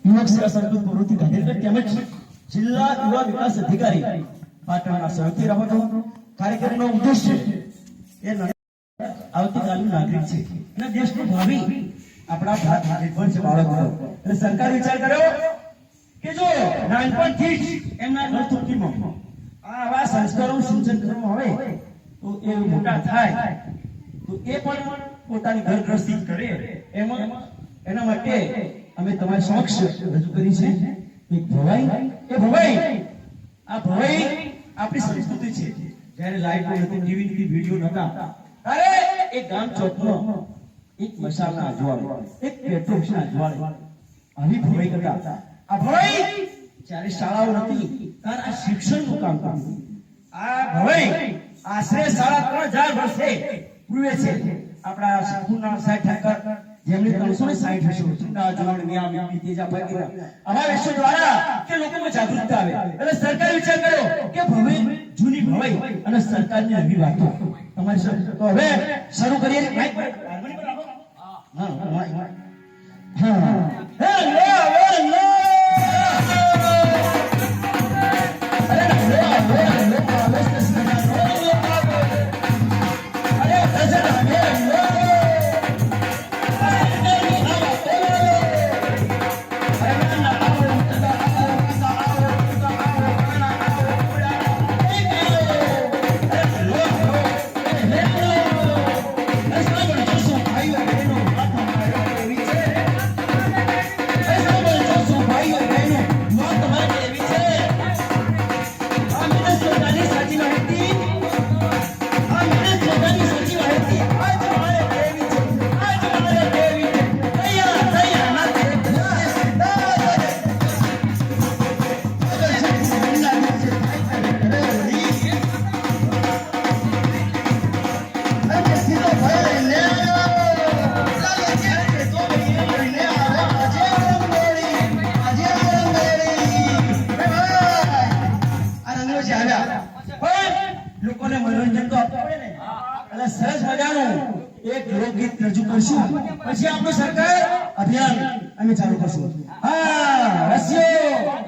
યુવક સેવા સંકલ્પ પ્રવૃત્તિ ગાંધીનગર તેમજ જિલ્લા યુવા વિકાસ અધિકારી પાટણના સહયોગથી રમતો કાર્યક્રમનો ઉદ્દેશ્ય એ આવતીકાલનું નાગરિક છે અને દેશનું ભાવિ આપણા ભારત નિર્ભર છે બાળકો એટલે સરકાર વિચાર કર્યો કે જો નાનપણથી જ એમના નવતુર્કીમાં આવા સંસ્કારોનું સિંચન કરવામાં આવે તો એ મોટા થાય તો એ પણ પોતાની ઘર ગૃહસ્થી કરે એના માટે અમે તમારી સમક્ષ રજૂ કરી છે એક ભવાઈ આ ભવાઈ આપણી સંસ્કૃતિ છે જ્યારે લાઈવ નથી ટીવી નથી વિડિયો નતા અરે એક ગામ ચોકમાં એક મસાલા અજવાળે એક પેટ્રોલના અજવાળે આવી ભવાઈ કરતા આ ભવાઈ જ્યારે શાળાઓ નથી ત્યારે આ શિક્ષણનું કામ કરતું આ ભવાઈ આશરે 3000 વર્ષે પૂર્વે છે આપણા સંપૂર્ણ સાહેબ ઠાકર જેમણે 360 વર્ષો ચુંડા જોડ નિયમ તેજા ફકીરા આવા વિશ્વ દ્વારા કે લોકોમાં જાગૃતતા આવે એટલે સરકાર વિચાર કર્યો કે ભવાઈ જૂની ભવાઈ અને સરકારની નવી વાતો તમારી સાથે તો હવે શરૂ કરીએ માઈક પર હાર્મોનિયમ પર રાખો હા હેલો લોકોને મનોરંજન તો આપવું પડે ને એટલે સરસ મજાનું એક લોકગીત રજૂ કરશું પછી આપણું સરકાર અભિયાન અમે ચાલુ કરશું હા રસ્યો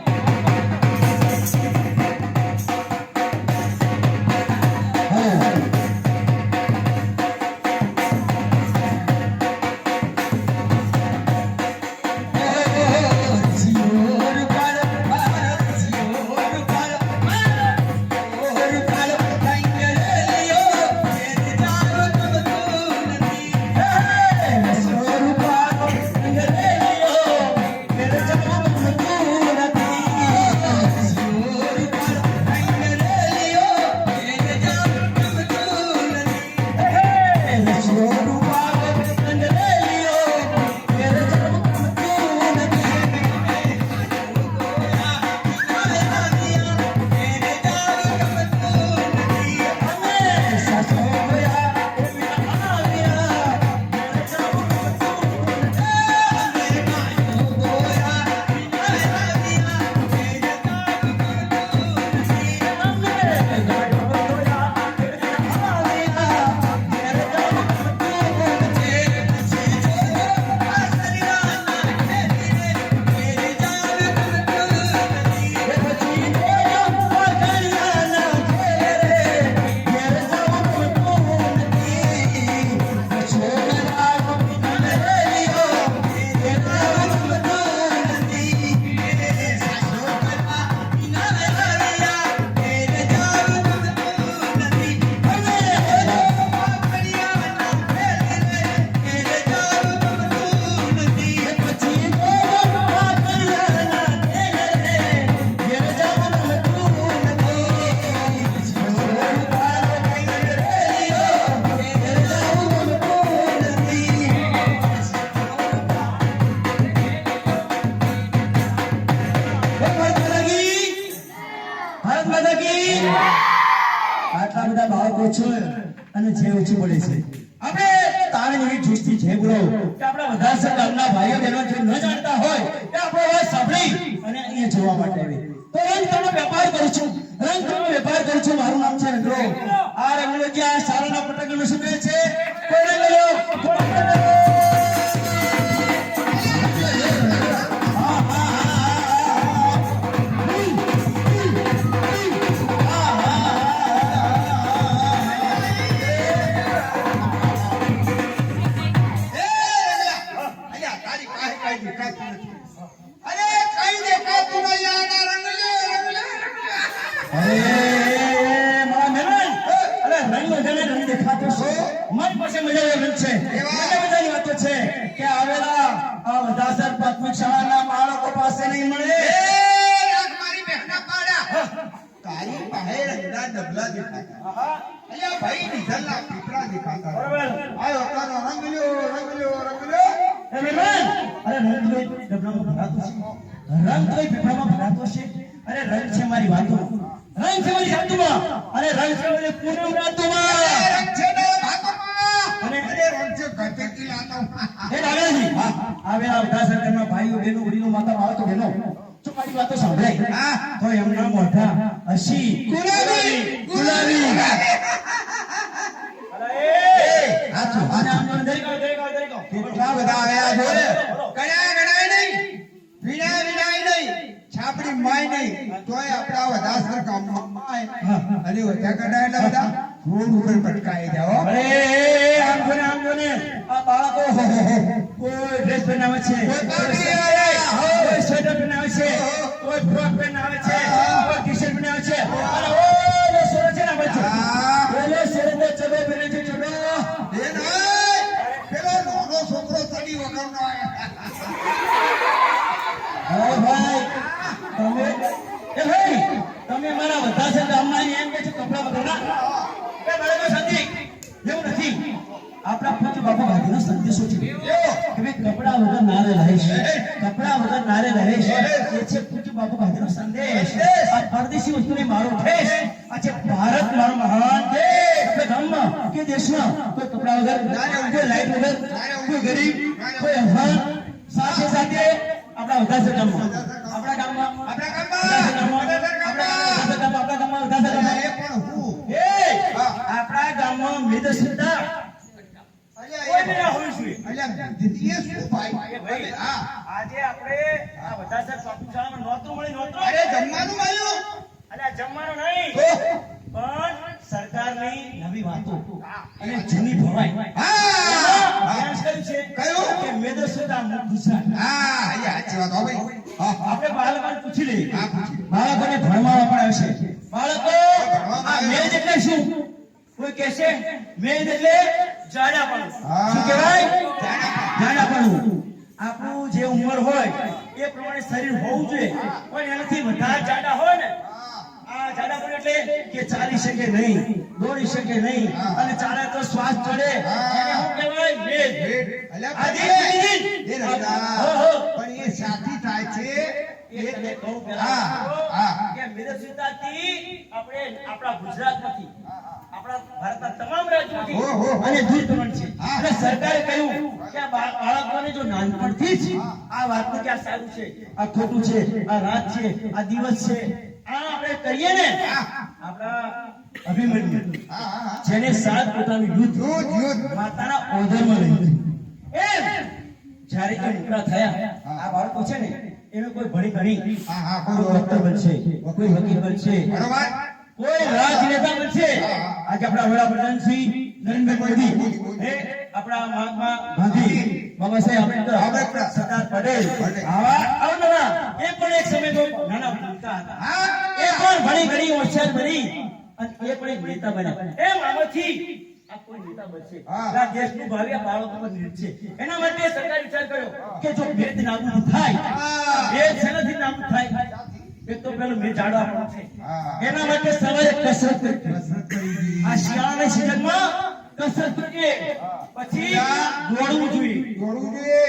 આટલા બધા બાળકો છે અને જે ઓછી પડે છે આપણે તાળી એવી જોશથી જે બોલો કે આપણા બધા ગામના ભાઈઓ બહેનો જે ન જાણતા હોય કે આપણો અવાજ સાંભળી અને અહીંયા જોવા માટે આવે તો રંગનો વેપાર કરું છું મારું નામ છે રંગલો આ રંગલો જે આ શાળાના પટાકનો શું કહે છે કોને ગયો અરે કઈ દેખાતું નહીં આના રંગ લે, રંગ લે, રંગ લે. મારા મહેમાન, અરે રંગ વગરનો રંગ દેખાતો છે. મન પાસે મજાનો રંગ છે. મને બધાની વાતો છે કે આવેલા આ વધાસર પ્રાથમિક શાળાના બાળકો પાસે નહીં મળે. રાખ મારી બહેના પાડા. તારી પાસે રંગના ડબલા દેખાતા. અલ્યા ભાઈ ડીઝલના પીપળા દેખાતા. બરાબર. આયો તારો રંગ લ્યો, રંગ લ્યો, રંગ લ્યો. એ મહેમાન, અરે રંગ તો એક ડબલામાં ભરાતો છે. રંગ તો એક પીપળામાં ભરાતો છે. અરે રંગ છે મારી વાતો, રંગ છે મારી જાતુમાં, અને રંગ છે મારી પૂનમ રાતુમાં. રંગ છે ને ભાગોમાં. અને અરે રંગ છે ગટેકી લાનો. એ દાદાજી, આવેલા વધાસર ઘરમાં ભાઈઓ બહેનો વડીલો માતા બાળકો બહેનો જો મારી વાતો સાંભળાય હા. તો એમના મોઢા હસી ગુલાબી, ગુલાબી. હાચું, હાચું. કેટલા બધા આવ્યા જોડે. ગણાય નહીં. વિનાય નહીં. છાપડી માય નહીં. તોય આપણા વધાસર ગામમાં માય. અને વધ્યા કઢાયેલા બધા રોડ ઉપર પટકાઈ જાઓ. અરે આમ જોને આ બાળકો કોઈ ડ્રેસ પહેરાવે છે, કોઈ સ્વેટર પહેરાવે છે, કોઈ ફ્રોક પહેરાવે છે, કોઈ ટી-શર્ટ પહેરાવે છે. અને ઓલો સોરો છે ને બચ્ચો, ઓલો સોરો તો ચડો પહેરે છે, ચડો. એ નહીં. પેલો નાનો છોકરો તડી વગરનો આવ્યો. અરે ભાઈ, તમે મારા વધાસર ગામમાં એમ કે છો કપડા વગરના? એ બાળકો શાંતિ. એવું નથી. આપણા પૂજ્ય બાપુ ગાંધીનો સંદેશો છે કે ભાઈ કપડા વગર ના રહેશ, કપડા વગર ના રહેશ. એ છે પૂજ્ય બાપુ ગાંધીનો સંદેશ. આ પરદેશી વસ્તુને મારો ઠેસ. આ છે ભારત મારો મહાન દેશ. આપણે ગામમાં કે દેશમાં કોઈ કપડા વગર, કોઈ લાઈટ વગર, કોઈ ગરીબ, કોઈ અભાન, સાથે સાથે આપણા વધાસર ગામમાં, આપણા ગામમાં, આપણા વધાસર ગામમાં. ગામમાં, આપણા ગામમાં, વધાસર ગામમાં. એ પણ હું. આપણા ગામમાં મેદસ્વીતા કોઈ બી ના હોવી જોઈએ. અલ્યા દીદી એ શું ભાઈ? એ ભાઈ, હા. આજે આપણે આ વધાસર પ્રાથમિક શાળામાં નોતરું મળી, નોતરું. અરે જમવાનું મળ્યું. અલ્યા જમવાનું નહીં, તો? પણ સરકારની નવી વાતો અને જૂની ભવાઈ હા. એમાં કર્યું છે કયું? કે મેદસ્વીતા મુક્ત ગુજરાત. હા, એ સાચી વાત હો ભાઈ. હા, હા. આપણે બાળકોને પૂછી લઈએ. હા, પૂછી. બાળકોને ભણવામાં પણ આવશે. બાળકો, આ મેજ એટલે શું? કોઈ કહેશે મેજ એટલે જાડાપણું. હા. શું કહેવાય? જાડાપણું. જાડાપણું. આપણું જે ઉંમર હોય એ પ્રમાણે શરીર હોવું જોઈએ, પણ એનાથી વધારે જાડા હોય ને, આ જાડાપણ એટલે કે ચાલી શકે નહીં, દોડી શકે નહીં, અને ચાલે તો શ્વાસ ચડે, એને શું કહેવાય? મેદ. અલ્યા આ ભાઈ, દીકરી, એ રજા. હો, હો. પણ એ સાથી થાય છે. એ તને કહું પહેલા હા, હા. કે મેદસ્વીતાથી આપણે આપણા ગુજરાતમાંથી, આપણા ભારતના તમામ રાજ્યોથી ઓહો. અને દૂર કરવાનું છે. હા. એટલે સરકારે કહ્યું કે આ બાળકોને જો નાનપણથી જ આ વાતનું કે આ સારું છે, આ ખોટું છે, આ રાત છે, આ દિવસ છે, આ આપણે કરીએ ને, આપણા અભિમન્યુ હા, હા, હા. જેને સાત પોતાનું યુદ્ધ યુદ્ધ, યુદ્ધ. માતાના ઓદરમાં લઈ એમ જ્યારે એ મોટા થયા, આ બાળકો છે ને એને કોઈ ભણી ગણી, હા, હા, કોઈ ડોક્ટર બનશે, કોઈ વકીલ બનશે, બરોબર. કોઈ રાજનેતા બનશે. આજે આપણા વડાપ્રધાન શ્રી નરેન્દ્રભાઈ મોદી, હે આપણા મહાત્મા ગાંધી, બાબા સાહેબ આંબેડકર, સરદાર પટેલ, આવા અવનવા એ પણ એક સમય બહુ નાના ભણતા હતા. હા. એ પણ ભણી ગણી હોશિયાર બની અને એ પણ એક નેતા બન્યા. એમ આમાંથી આ કોઈ નેતા બનશે. હા. આ દેશનું ભાવિ આ બાળકો પર નિર્ભર છે. એના માટે સરકારે વિચાર કર્યો કે જો ભેદ નાબૂદ થાય, હા. ભેદ શેનાથી નાબૂદ થાય? એક તો પેલું મેં જાડો આપણો છે. હા. એના માટે સવારે કસરત કરવી. કસરત કરી દીધી. આ શિયાળાની સિઝનમાં કસરત કરીએ, પછી દોડવું જોઈએ. દોડવું જોઈએ.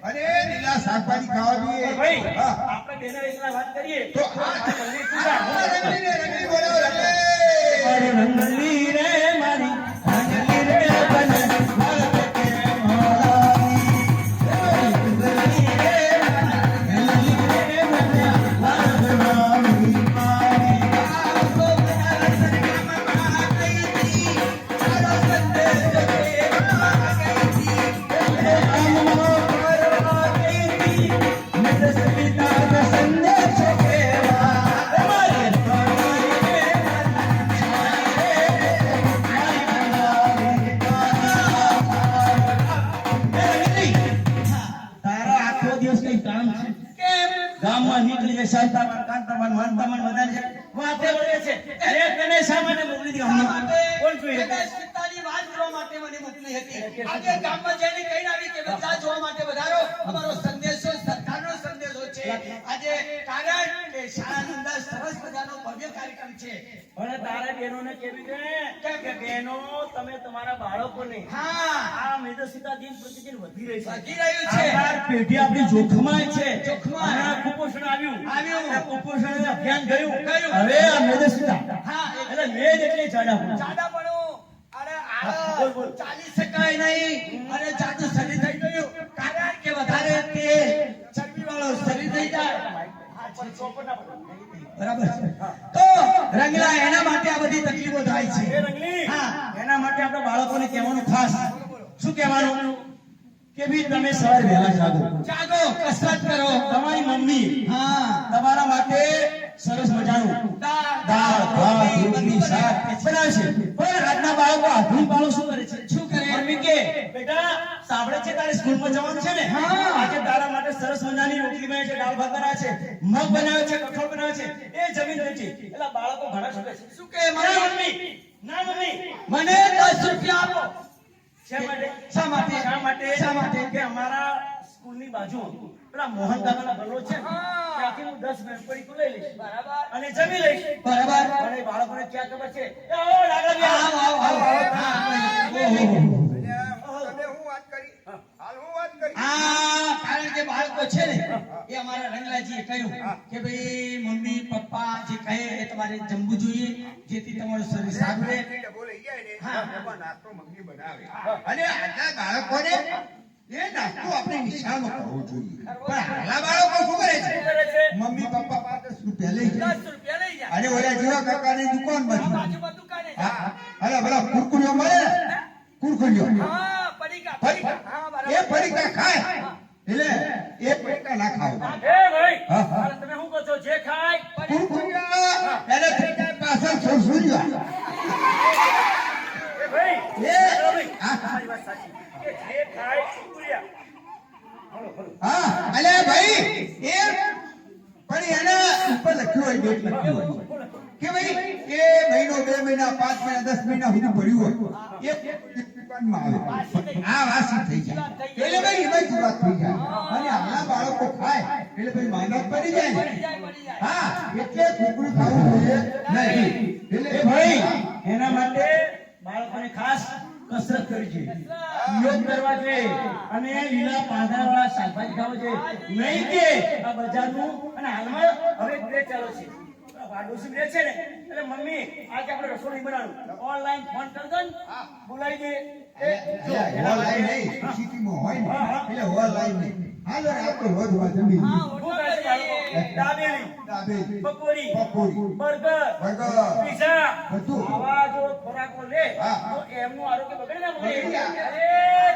અને લીલા શાકભાજી ખાવા જોઈએ. ભાઈ, હા. આપણે બેના એકલા વાત કરીએ તો તો આ જલ્દી પૂરા. રંગલી બોલો, રંગલી. અરે રંગલી રે મારી, રંગલી રે બને, ભારત કે મોલાની. રંગલી રે મારી, રંગલી રે બને, ભારત મારી મારી. આખો બના સરગામમાં ગઈ હતી, ચાલો સંદેશ દેવા ગઈ હતી. એ રામનો કરવા ગઈ હતી, મેદસ્વીતાનો સંદેશો કહેવા. મારી રંગલી રે તારા આખો દિવસ કઈ કામ કામ છે કેમ? ગામમાં નીકળી જાય શાંતામાન કાંતામાન માનતામાન બધા છે વાતે વળે છે અરે તને શા માટે મોકલી દી શા ગામમાં માટે? કોણ જોઈએ કદાચ પિતાની વાત કરવા માટે મને મોકલી હતી. આજે ગામમાં જઈને કહીને આવી કે બધા જોવા માટે વધારો અમારો સંદેશો સરકારનો સંદેશો છે. આજે કારણ કે શાળાની અંદર સરસ મજાનો ભવ્ય કાર્યક્રમ છે. પણ તારા બહેનોને કેવી છે કે બહેનો તમે તમારા બાળકોને હા, આ મેદસ્વીતા દિન પ્રતિદિન વધી રહી છે વધી રહ્યું છે. આ પેઢી આપણી જોખમાય છે જોખમાય. અને આ કુપોષણ આવ્યું આવ્યું. આ કુપોષણનું અભિયાન ગયું ગયું. હવે આ મેદસ્વીતા હા, એટલે મેદ એટલે જાડાપણું. જાડાપણું. અરે બોલ, બોલ. ચાલી શકાય નહીં અને જાડું શરીર થઈ ગયું. કારણ કે વધારે તેલ ચરબીવાળો શરીર થઈ જાય. બરાબર છે. તો રંગલા એના માટે આ બધી તકલીફો થાય એ છે. રંગલી, હા. એના માટે આપણે બાળકોને કહેવાનું ખાસ શું કહેવાનું કે ભઈ તમે સવારે વહેલા જાગો, જાગો, કસરત કરો. તમારી મમ્મી હા, તમારા માટે સરસ મજાનું દાળ ભાત રોટલી શાક બનાવશે. પણ આજના બાળકો આધુનિક બાળકો શું કરે છે? શું કરે? મમ્મી કે બેટા સાંભળે છે તારે સ્કૂલમાં જવાનું છે ને, હા. આજે તારા માટે સરસ મજાની રોટલી બને છે, દાળ ભાત બનાવે છે, મગ બનાવે છે, કઠોળ બનાવે છે, એ જમીન નથી. એટલે બાળકો ઘણા શું કહે છે? શું કહે? ના મમ્મી, ના મમ્મી, મને 10 રૂપિયા આપો. શા માટે? શા માટે? શા માટે? શા માટે? કે અમારા સ્કૂલની બાજુ પેલા મોહન કાકાનો ગલ્લો છે ને, હા. ત્યાંથી હું 10 મિનિટ પડી લઈ લઈશ બરાબર. અને જમી લઈશ. બરાબર. અને બાળકોને ક્યાં ખબર છે? એ આવો લાકડા બી આવો, આવો, આવો. આવો. તમે હું વાત કરી હાલ હું વાત કરી આ કારણ કે બાળકો છે ને એ અમારા રંગલાજીએ કહ્યું કે ભાઈ મમ્મી પપ્પા જે કહે એ તમારે જમવું જોઈએ જેથી તમારું શરીર સારું રહે. બોલી જાય ને હા. એમાં નાસ્તો મમ્મી બનાવે અને આજના બાળકોને એ નાસ્તો આપણે નિશાળમાં કરવો જોઈએ પણ હાલના બાળકો શું કરે શું છે કરે છે? મમ્મી પપ્પા પાસે 10 રૂપિયા લઈ જાય 10 રૂપિયા લઈ જા. અને ઓલા જીવા કાકાની દુકાનમાંથી બાજુમાં દુકાને જા. હા અરે પેલા કુરકુરીઓ મળે ને કુરકુરીઓ હા, પડીકા, પડીકા. હા, બરાબર. એ પડીકા ખાય એટલે એ પડીકા ના ખાવ એ ભાઈ, હા, હા. અરે તમે શું કહો છો? જે ખાય કુરકુરીઓ એને થઈ જાય પાછળ સુરસુરીઓ એ ભાઈ, એ ચાલો ભાઈ, હા. તમારી વાત સાચી કે જે ખાય કુરકુરિયા. બોલો, બોલો. હા અલે ભાઈ એ પણ એના ઉપર લખ્યું હોય ડેટ લખ્યું હોય કે ભાઈ એ મહિનો 2 મહિના 5 મહિના 10 મહિના સુધી પડ્યું હોય એ દુકાનમાં આવે આ વાસી થઈ જાય એટલે ભાઈ એમાં જ વાત થઈ જાય અને આના બાળકો ખાય એટલે ભાઈ માંદા પડી જાય ને. પડી જાય, પડી જાય. હા એટલે કુકડું ખાવું જોઈએ નહીં એટલે એ ભાઈ, એના માટે બાળકોને ખાસ કસરત કરવી જોઈએ, યોગ કરવા જોઈએ અને લીલા પાંદડાવાળા શાકભાજી ખાવા જોઈએ. નહીં કે આ બજારનું અને હાલમાં હવે બ્રેક ચાલુ છે. આ વાડોશી બ્રેક છે ને એટલે મમ્મી આજે આપણે રસોઈ બનાવવાનું ઓનલાઈન ફોન કરી દો ને, બોલાવી દે. એ જો, એટલે હોલ લાઈન નહીં સિટીમાં હોય ને એટલે હોલ લાઈન નહીં હાલો ને આપણે રોજ વાત જમી હા, શું કરે છે બાળકો? દાબેલી, દાબેલી પકોડી, પકોડી, બર્ગર, બર્ગર, પીઝા, બધું. આવા જો ખોરાકો લે હા. તો એમનું આરોગ્ય બગડે ને મમ્મી? બગડી જાય. અરે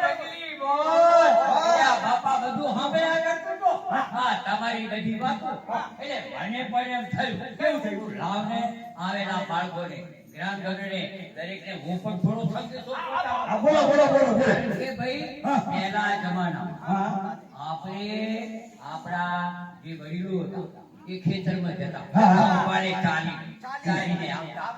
રંગલી બોલ. અલ્યા બાપા બધું સાંભળ્યા કરતો તો. હા, તમારી બધી વાતો. એટલે મને પણ એમ થયું. કેવું થયું? લાવને આવેલા બાળકોને, ગ્રામજનોને, દરેકને હું પણ થોડો સંદેશો હા, પહોંચાડું. બોલો બોલો બોલો બોલો. કે ભાઈ, પહેલા જમાનામાં હા આપણે આપણા જે વડીલો હતા એ ખેતરમાં જતા, હા. સવારે ચાલીને આવતા,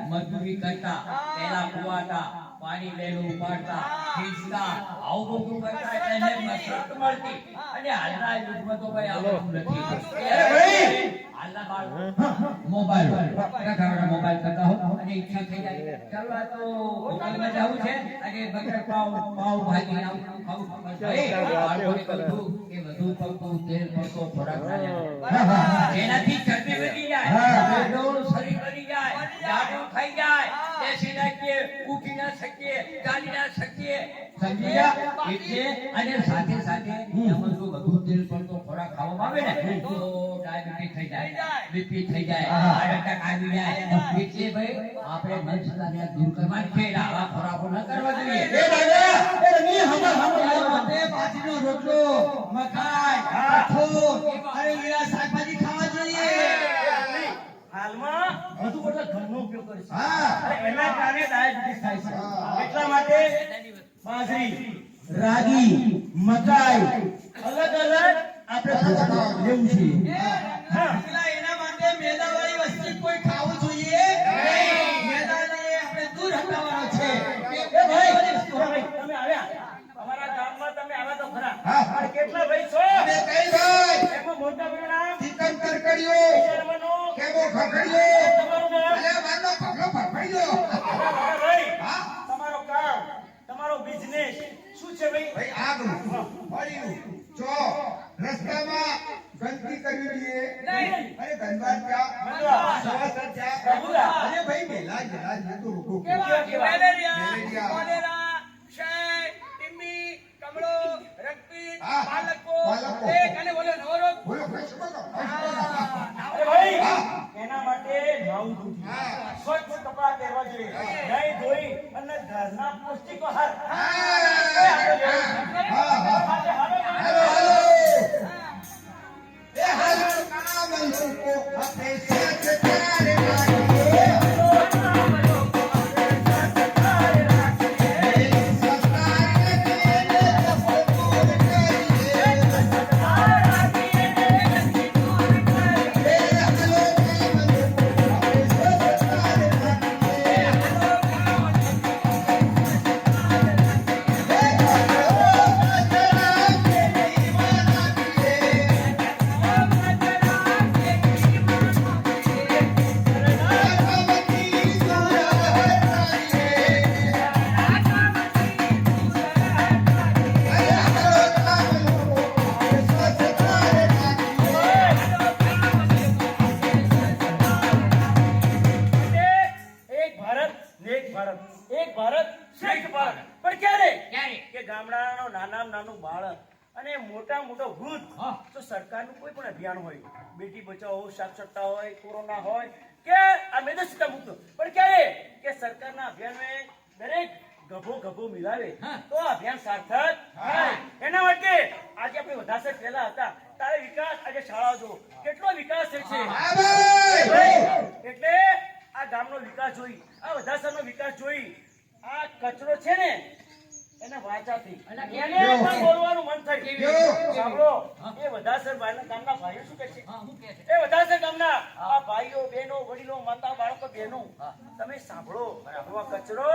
મજૂરી કરતા, પહેલા કુવાતા, પાણી લઈને ઉપાડતા, ખીચતા, આવું બધું કરતા એટલે એને મસરત મળતી. અને હાલના યુગમાં તો ભાઈ આવું નથી. અરે ભાઈ! હાલના બાળકો મોબાઈલ મોબાઈલ કરતા હોય અને ઈચ્છા થઈ જાય ચાલો આ તો હોટલમાં જવું છે અને બટર પાવ ભાજી આવું ખાવું ભાઈ બાળકોને કહું કે વધુ પડતું તેલ પડતો ખોરાક ના લેવો. એનાથી ચરબી વધી જાય, મેદોનું શરીર બની જાય, જાડું થઈ જાય, બેસી ના શકીએ, ઉઠી ના શકીએ, ચાલી ના શકીએ, સમજી ગયા? એટલે અને સાથે સાથે એમાં જો વધુ તેલ પડતો ખોરાક ખાવામાં આવે ને તો ડાયાબિટીસ થઈ જાય, બીપી થઈ જાય, હાર્ટ એટેક આવી જાય. એટલે ભાઈ આપણે મનસુદાને દૂર કરવાની છે એટલે આવા ખોરાકો ન કરવા જોઈએ. એ દાદા, એ રમી હમણાં એના હમણાં માટે બાજરીનો રોટલો, મકાઈ, કઠોળ અને લીલા શાકભાજી ખાવા જોઈએ. હાલમાં વધુ પડતા ઘરનો ઉપયોગ કરે છે. હા. અને એના કારણે ડાયાબિટીસ થાય છે. એટલા માટે બાજરી, રાગી, મકાઈ, અલગ અલગ આ આપણે લેવું છે. પેલા એના માટે મેદાવાળી વસ્તુ કોઈ ખાવું જોઈએ નહીં. મેદાને આપણે દૂર હટાવવાનો છે. એ ભાઈ, તમે આવ્યા અમારા ગામમાં, તમે આવ્યા તો ખરા. હા. પણ કેટલા ભાઈ છો? અને કઈ ભાઈ એમાં મોટા ભાઈનું નામ ચિકન કરકડિયો શર્માનું. કેવો ખખડિયો તમારું નામ? અલે મારનો પગલો ફફડિયો મોટા ભાઈ, હા તમારો કામ, તમારો બિઝનેસ શું છે ભાઈ? ભાઈ આગળ મળ્યું જો રસ્તામાં ગંદકી કરવી જોઈએ નહીં. અરે ધનબાદ ક્યાં મંદવા. સવાસર ક્યાં મંદવા. અરે ભાઈ મેલા જલા જે તો રોકો કેવા? Malaria, malaria. કોલેરા, ક્ષય, ટીબી, કમળો, રક્તપિત્ત, હા. પાલકો, પાલકો. એક અને બોલો નવો રોગ. બોલો ફેસ બોલો અરે ભાઈ, હા. એના માટે નાવું ધોવું. હા. સ્વચ્છ કપડાં પહેરવા જોઈએ. નહીં ધોઈ અને ઘરના પૌષ્ટિક આહાર. હાલો હાલો એ હાલો કામ લોકો આપે સાથ તારે રાખીએ એક ભારત ને એક ભારત, એક ભારત શ્રેષ્ઠ ભારત. પણ ક્યારે? ક્યારે? કે ગામડાનો નાનામાં નાનું બાળક અને મોટા મોટો વૃદ્ધ, તો સરકારનું કોઈ પણ અભિયાન હોય, બેટી બચાવો, સાક્ષરતા હોય, કોરોના હોય કે આ મેદસ્વીતા મુક્ત, પણ ક્યારે? કે સરકારના અભિયાનમાં દરેક ગભો મિલાવે તો આ અભિયાન સાર્થક થાય. એના માટે આજે આપણે વધારે પહેલા હતા તારે વિકાસ, આજે શાળાઓ જો કેટલો વિકાસ થયો છે. હા ભાઈ એટલે આ ગામનો વિકાસ જોઈ, આ વધાસરનો વિકાસ જોઈ, આ કચરો છે ને એને વાંચાથી એને પણ બોલવાનું મન થાય. કેવું? સાંભળો, એ વધાસર ગામના ભાઈઓ શું કહે છે? એ વધાસર ગામના આ ભાઈઓ, બહેનો, વડીલો, માતા, બાળકો, બહેનો, તમે સાંભળો, આવા કચરો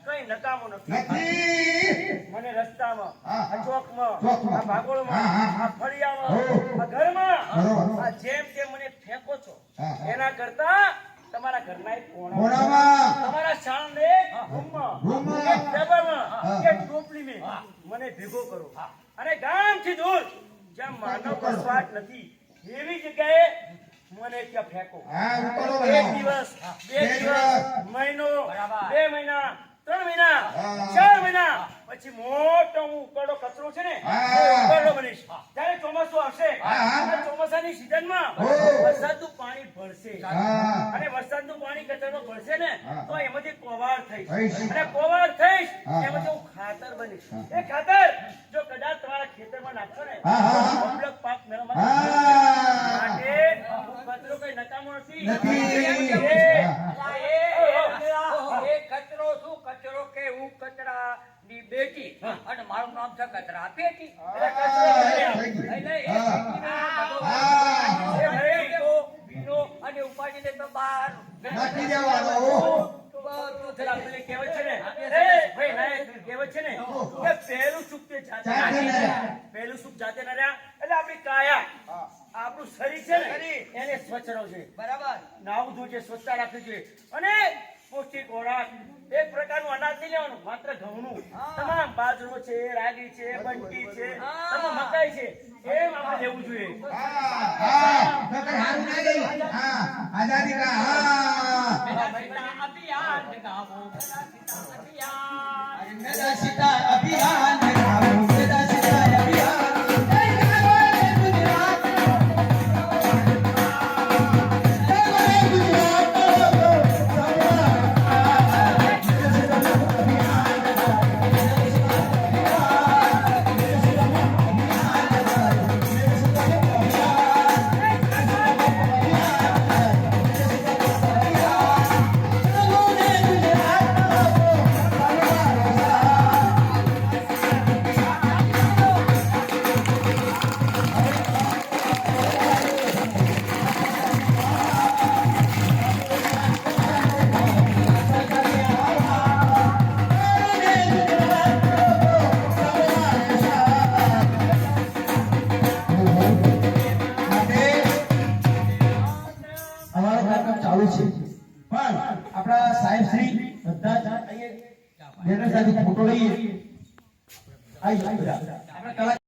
કઈ નકામો નથી. નથી મને રસ્તામાં, હા, આ ચોકમાં, ચોકમાં, આ ભાગોળમાં, હા, હા, આ ફળિયામાં, હો. આ ઘરમાં, બરોબર. આ જેમ તેમ મને ફેંકો છો, હા, હા. એના કરતા તમારા ઘરના એક કોણામાં, કોણામાં તમારા શાળાને રૂમમાં, રૂમમાં, એક ટેબલમાં, હા. એક ટોપલીમાં મને ભેગો કરો અને ગામથી દૂર જ્યાં માનવ વસવાટ નથી એવી જગ્યાએ મને ત્યાં ફેંકો. હા ઉપાડો એક બનાવો. દિવસ, બે બે દિવસ, દિવસ, મહિનો, બરાબર. 2 મહિના, 3 મહિના, હા. 4 મહિના પછી મોટો હું ઉકરડો કચરો છે ને હા. એ ઉકરડો બનીશ. જ્યારે ચોમાસું આવશે હા. અને ચોમાસાની સિઝનમાં હો. વરસાદનું પાણી ભરશે હા. અને વરસાદનું પાણી કચરો ભરશે ને હા. તો એમાંથી કોવાળ થઈશ થઈશ. અને કોવાળ થઈશ હા. એમાંથી હું ખાતર બનીશ. હા. એ ખાતર જો કદાચ તમારા ખેતરમાં નાખશો ને હા, હા, તો હા. મબલખ પાક મેળવવા હા. માટે કચરો કઈ નકામો નથી. નથી. એ- હા. એ કચરો શું કચરો કે હું કચરા ની બેટી અને મારું નામ છે કચરા પેટી. એટલે કચરો ભરી આવો. થઈ ગયું. એટલે એ હા. પેટીને બધો હા. એ ભરી ભીનો, ભીનો અને ઉપાડીને તો બહાર નાખી દેવાનો. બધું થઈ પેલા જાય. પેલી કહેવત છે ને, એ ભાઈ નાયક પેલી કહેવત છે ને કે પહેલું સુખ તે જાતે જાતે ના ના રહ્યા. રહ્યા. પહેલું સુખ જાતે ના રહ્યા. એટલે આપણી કાયા, આપણું શરીર છે ને એને સ્વચ્છ રાખવું છે. બરાબર. નાવું ધોવું છે, સ્વચ્છતા રાખવી જોઈએ અને પૌષ્ટિક ખોરાક, એક પ્રકારનું અનાજ નહીં લેવાનું, માત્ર ઘઉંનું. તમામ બાજરો છે, રાગી છે, બંટી છે, તમામ મકાઈ છે, એમ આપણે લેવું જોઈએ. હા. હા. નકર હારું ના ગયું. હા. આઝાદી કા હા. અભિયાન ગાવો અભિયાન મેદાસીતા અભિયાન આવો છે પણ આપણા સાહેબ શ્રી બધા જ અહીંયા બેનર સાથે ફોટો લઈએ આવી બધા આપણા કલા